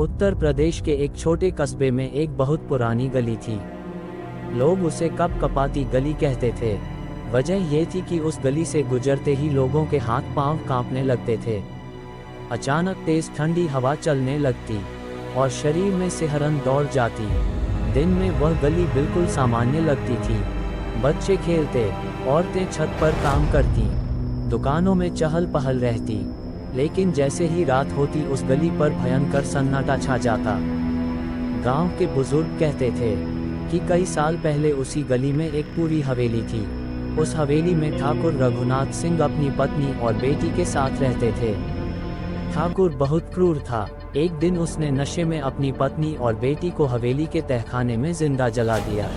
उत्तर प्रदेश के एक छोटे कस्बे में एक बहुत पुरानी गली थी। लोग उसे कपकपाती गली कहते थे। वजह यह थी कि उस गली से गुजरते ही लोगों के हाथ पांव कांपने लगते थे। अचानक तेज ठंडी हवा चलने लगती और शरीर में सिहरन दौड़ जाती। दिन में वह गली बिल्कुल सामान्य लगती थी। बच्चे खेलते, औरतें छत पर काम करती, दुकानों में चहल पहल रहती। लेकिन जैसे ही रात होती उस गली पर भयंकर सन्नाटा छा जाता। गांव के बुजुर्ग कहते थे कि कई साल पहले उसी गली में एक पूरी हवेली थी। उस हवेली में ठाकुर रघुनाथ सिंह अपनी पत्नी और बेटी के साथ रहते थे। ठाकुर बहुत क्रूर था। एक दिन उसने नशे में अपनी पत्नी और बेटी को हवेली के तहखाने में जिंदा जला दिया।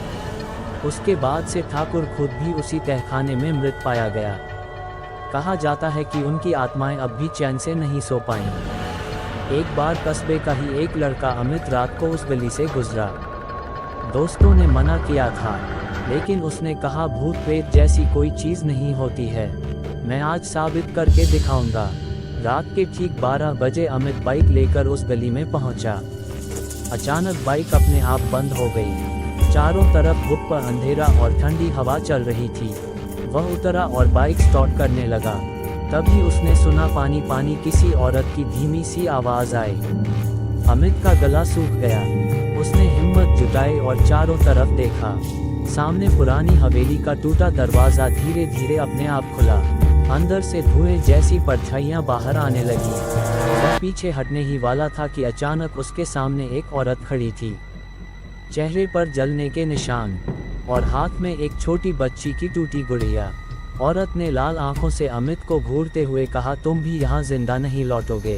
उसके बाद से ठाकुर खुद भी उसी तहखाने में मृत पाया गया। कहा जाता है कि उनकी आत्माएं अब भी चैन से नहीं सो पाईं। एक बार कस्बे का ही एक लड़का अमित रात को उस गली से गुजरा। दोस्तों ने मना किया था, लेकिन उसने कहा भूत प्रेत जैसी कोई चीज नहीं होती है, मैं आज साबित करके दिखाऊंगा। रात के ठीक 12 बजे अमित बाइक लेकर उस गली में पहुंचा। अचानक बाइक अपने आप बंद हो गई। चारों तरफ गुप्त अंधेरा और ठंडी हवा चल रही थी। वह उतरा और बाइक स्टार्ट करने लगा। तभी उसने सुना पानी पानी किसी औरत की धीमी सी आवाज आई। अमित का गला सूख गया। उसने हिम्मत जुटाई और चारों तरफ देखा। सामने पुरानी हवेली का टूटा दरवाजा धीरे धीरे अपने आप खुला। अंदर से धुएं जैसी परछाइयां बाहर आने लगी। वह पीछे हटने ही वाला था कि अचानक उसके सामने एक औरत खड़ी थी। चेहरे पर जलने के निशान और हाथ में एक छोटी बच्ची की टूटी गुड़िया। औरत ने लाल आंखों से अमित को घूरते हुए कहा, तुम भी यहाँ जिंदा नहीं लौटोगे।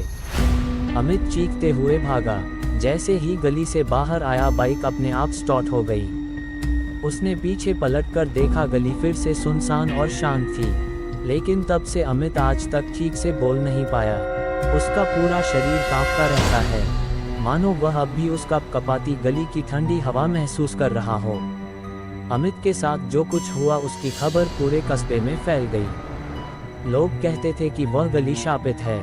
अमित चीखते हुए भागा। जैसे ही गली से बाहर आया बाइक अपने आप स्टार्ट हो गई। उसने पीछे पलटकर देखा, गली फिर से सुनसान और शांत थी। लेकिन तब से अमित आज तक ठीक से बोल नहीं पाया। उसका पूरा शरीर कांपता रहता है, मानो वह अब भी उस कपकपाती गली की ठंडी हवा महसूस कर रहा हो। अमित के साथ जो कुछ हुआ उसकी खबर पूरे कस्बे में फैल गई। लोग कहते थे कि वह गली शापित है,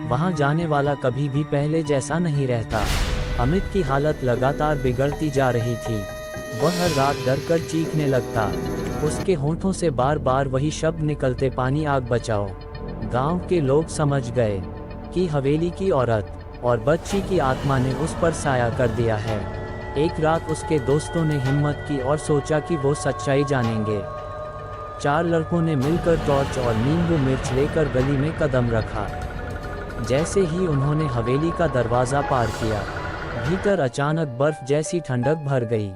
वहां जाने वाला कभी भी पहले जैसा नहीं रहता। अमित की हालत लगातार बिगड़ती जा रही थी। वह हर रात डरकर चीखने लगता। उसके होंठों से बार बार वही शब्द निकलते, पानी आग बचाओ। गांव के लोग समझ गए कि हवेली की औरत और बच्ची की आत्मा ने उस पर साया कर दिया है। एक रात उसके दोस्तों ने हिम्मत की और सोचा कि वो सच्चाई जानेंगे। 4 लड़कों ने मिलकर टॉर्च और नींबू मिर्च लेकर गली में कदम रखा। जैसे ही उन्होंने हवेली का दरवाज़ा पार किया, भीतर अचानक बर्फ जैसी ठंडक भर गई।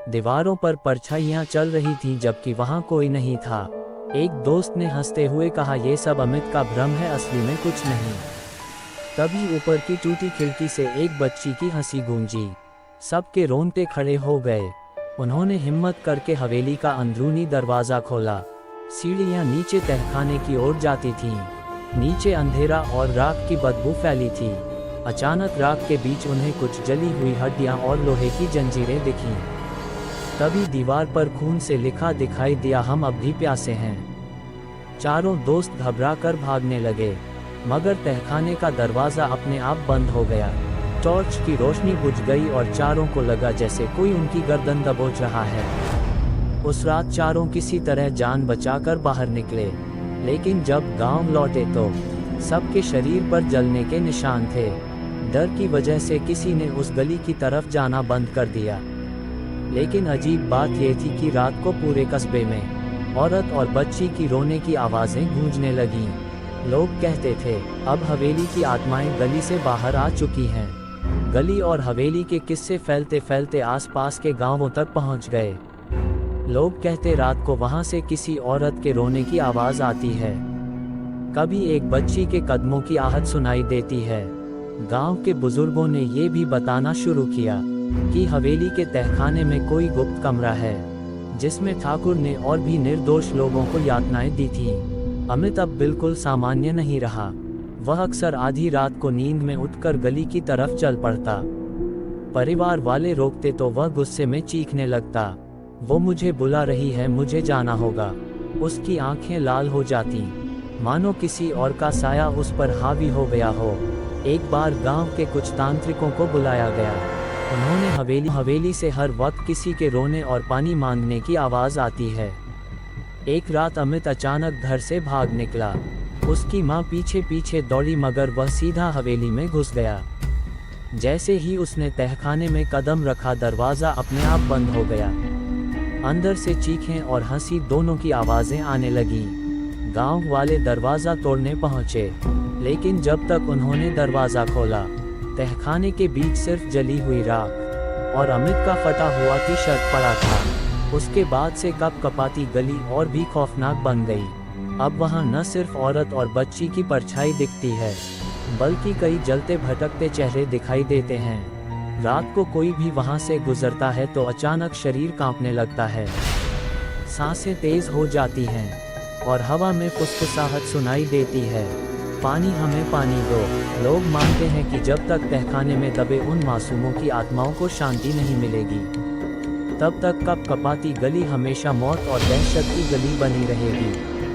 दीवारों पर परछाइयां चल रही थीं जबकि वहां कोई नहीं था। एक दोस्त ने हंसते हुए कहा, यह सब अमित का भ्रम है, असली में कुछ नहीं। तभी ऊपर की टूटी खिड़की से एक बच्ची की हंसी गूंजी। सबके रोंगटे खड़े हो गए। उन्होंने हिम्मत करके हवेली का अंदरूनी दरवाज़ा खोला। सीढ़ियां नीचे तहखाने की ओर जाती थीं। नीचे अंधेरा और राख की बदबू फैली थी। अचानक राख के बीच उन्हें कुछ जली हुई हड्डियां और लोहे की जंजीरें दिखीं। तभी दीवार पर खून से लिखा दिखाई दिया, हम अब भी प्यासे हैं। चारों दोस्त घबराकर भागने लगे, मगर तहखाने का दरवाज़ा अपने आप बंद हो गया। टॉर्च की रोशनी बुझ गई और चारों को लगा जैसे कोई उनकी गर्दन दबोच रहा है। उस रात चारों किसी तरह जान बचाकर बाहर निकले, लेकिन जब गांव लौटे तो सबके शरीर पर जलने के निशान थे। डर की वजह से किसी ने उस गली की तरफ जाना बंद कर दिया। लेकिन अजीब बात यह थी कि रात को पूरे कस्बे में औरत और बच्ची की रोने की आवाज़ें गूंजने लगीं। लोग कहते थे, अब हवेली की आत्माएं गली से बाहर आ चुकी हैं। गली और हवेली के किस्से फैलते फैलते आसपास के गांवों तक पहुंच गए। लोग कहते, रात को वहां से किसी औरत के रोने की आवाज आती है, कभी एक बच्ची के कदमों की आहट सुनाई देती है। गांव के बुजुर्गों ने ये भी बताना शुरू किया कि हवेली के तहखाने में कोई गुप्त कमरा है, जिसमें ठाकुर ने और भी निर्दोष लोगों को यातनाएं दी थीं। अमित अब बिल्कुल सामान्य नहीं रहा। वह अक्सर आधी रात को नींद में उठकर गली की तरफ चल पड़ता। परिवार वाले रोकते तो वह गुस्से में चीखने लगता, वो मुझे बुला रही है, मुझे जाना होगा। उसकी आंखें लाल हो जाती, मानो किसी और का साया उस पर हावी हो गया हो। एक बार गांव के कुछ तांत्रिकों को बुलाया गया। उन्होंने हवेली से हर वक्त किसी के रोने और पानी मांगने की आवाज़ आती है। एक रात अमित अचानक घर से भाग निकला। उसकी माँ पीछे पीछे दौड़ी मगर वह सीधा हवेली में घुस गया। जैसे ही उसने तहखाने में कदम रखा दरवाज़ा अपने आप बंद हो गया। अंदर से चीखें और हंसी दोनों की आवाज़ें आने लगी। गांव वाले दरवाज़ा तोड़ने पहुँचे, लेकिन जब तक उन्होंने दरवाज़ा खोला तहखाने के बीच सिर्फ जली हुई राख और अमित का फटा हुआ टी शर्ट पड़ा था। उसके बाद से कपकपाती गली और भी खौफनाक बन गई। अब वहाँ न सिर्फ औरत और बच्ची की परछाई दिखती है, बल्कि कई जलते भटकते चेहरे दिखाई देते हैं। रात को कोई भी वहां से गुजरता है तो अचानक शरीर कांपने लगता है, सांसें तेज हो जाती हैं और हवा में फुसफुसाहट सुनाई देती है। पानी, हमें पानी दो। लोग मानते हैं कि जब तक तहखाने में दबे उन मासूमों की आत्माओं को शांति नहीं मिलेगी, तब तक कपकपाती गली हमेशा मौत और दहशत की गली बनी रहेगी।